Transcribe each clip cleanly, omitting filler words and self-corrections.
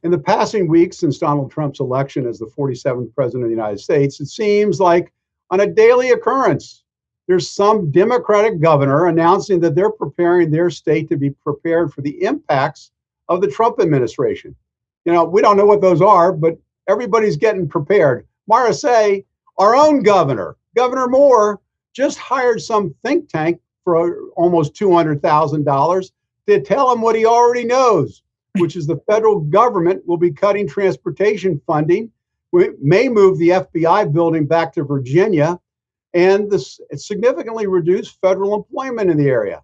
In the passing weeks since Donald Trump's election as the 47th president of the United States, it seems like on a daily occurrence, there's some Democratic governor announcing that they're preparing their state to be prepared for the impacts of the Trump administration. We don't know what those are, but everybody's getting prepared. Maricé, our own governor, Governor Moore, just hired some think tank for almost $200,000 to tell him what he already knows, which is the federal government will be cutting transportation funding. We may move the FBI building back to Virginia, and this significantly reduce federal employment in the area.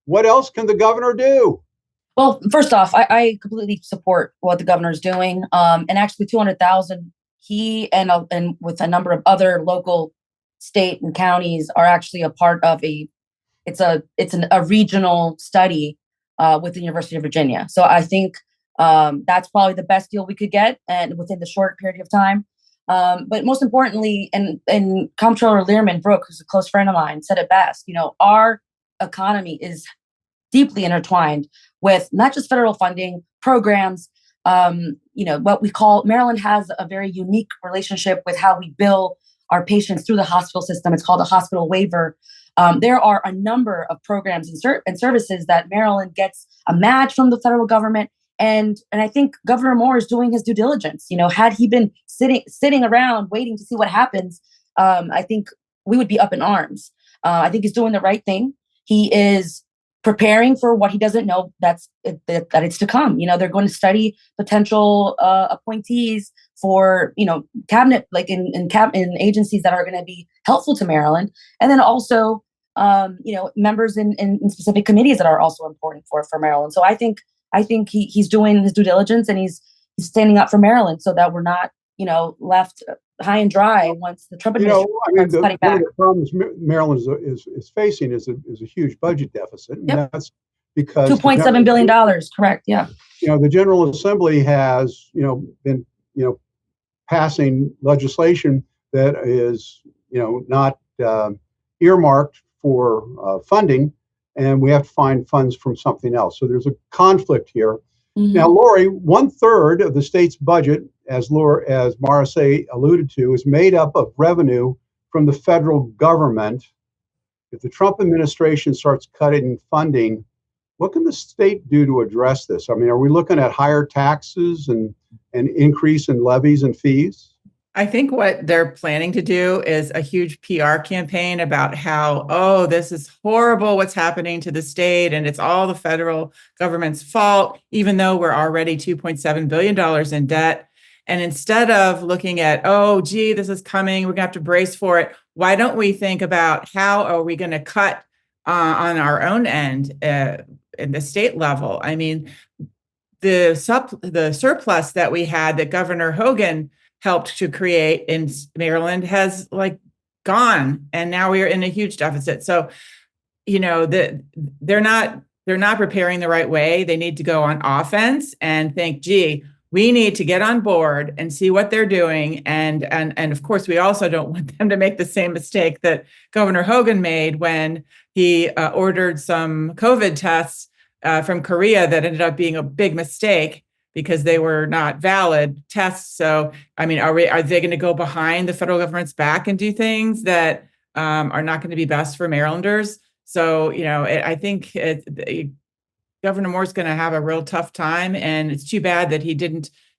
What else can the governor do? Well, first off, I completely support what the governor's doing. And actually, 200,000. He and with a number of other local, state, and counties are actually a part of a regional study with the University of Virginia. So I think that's probably the best deal we could get, and within the short period of time. But most importantly, and Comptroller Learman Brooke, who's a close friend of mine, said it best. Our economy is deeply intertwined with not just federal funding programs. What we call Maryland has a very unique relationship with how we bill our patients through the hospital system. It's called a hospital waiver. There are a number of programs and services that Maryland gets a match from the federal government. And I think Governor Moore is doing his due diligence. Had he been sitting around waiting to see what happens, I think we would be up in arms. I think he's doing the right thing. He is preparing for what he doesn't know that it's to come. They're going to study potential appointees for cabinet, like in agencies that are going to be helpful to Maryland, and then also members in specific committees that are also important for Maryland. So I think he's doing his due diligence, and he's standing up for Maryland so that we're not left high and dry once the Trump administration starts cutting back. One of the problems Maryland is facing is a huge budget deficit. And that's because $2.7 billion, correct? Yeah. The General Assembly has been passing legislation that is not earmarked for funding, and we have to find funds from something else. So there's a conflict here. Mm-hmm. Now, Laurie, 1/3 of the state's budget, as Maricé alluded to, is made up of revenue from the federal government. If the Trump administration starts cutting funding, what can the state do to address this? I mean, are we looking at higher taxes and an increase in levies and fees? I think what they're planning to do is a huge PR campaign about how, this is horrible what's happening to the state, and it's all the federal government's fault, even though we're already $2.7 billion in debt. And instead of looking at, this is coming, we're going to have to brace for it, why don't we think about how are we going to cut on our own end in the state level? I mean, the surplus that we had that Governor Hogan helped to create in Maryland has gone, and now we are in a huge deficit. So, they're not preparing the right way. They need to go on offense and think, we need to get on board and see what they're doing. And of course, we also don't want them to make the same mistake that Governor Hogan made when he ordered some COVID tests from Korea that ended up being a big mistake because they were not valid tests. So, I mean, are they going to go behind the federal government's back and do things that are not going to be best for Marylanders? So, I think Governor Moore's going to have a real tough time, and it's too bad that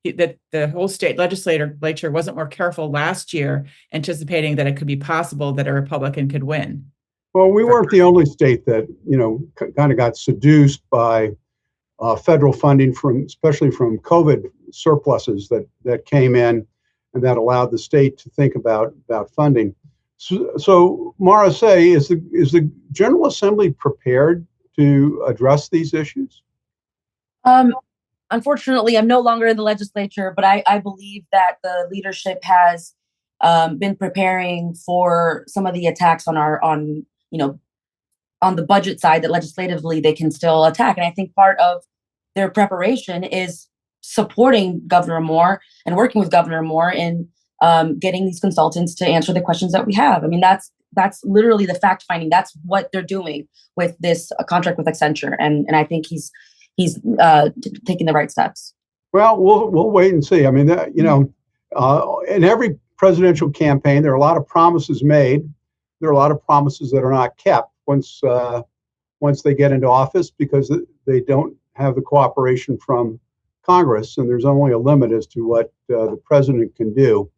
that the whole state legislature wasn't more careful last year, anticipating that it could be possible that a Republican could win. Well, we weren't the only state that, kind of got seduced by federal funding especially from COVID surpluses that came in and that allowed the state to think about funding. So Maricé, is the General Assembly prepared to address these issues? Unfortunately, I'm no longer in the legislature, but I believe that the leadership has been preparing for some of the attacks on the budget side that legislatively they can still attack. And I think part of their preparation is supporting Governor Moore and working with Governor Moore in getting these consultants to answer the questions that we have. I mean, that's literally the fact finding. That's what they're doing with this contract with Accenture, and I think he's taking the right steps. Well, we'll wait and see. I mean, in every presidential campaign, there are a lot of promises made. There are a lot of promises that are not kept once they get into office because they don't have the cooperation from Congress, and there's only a limit as to what the president can do.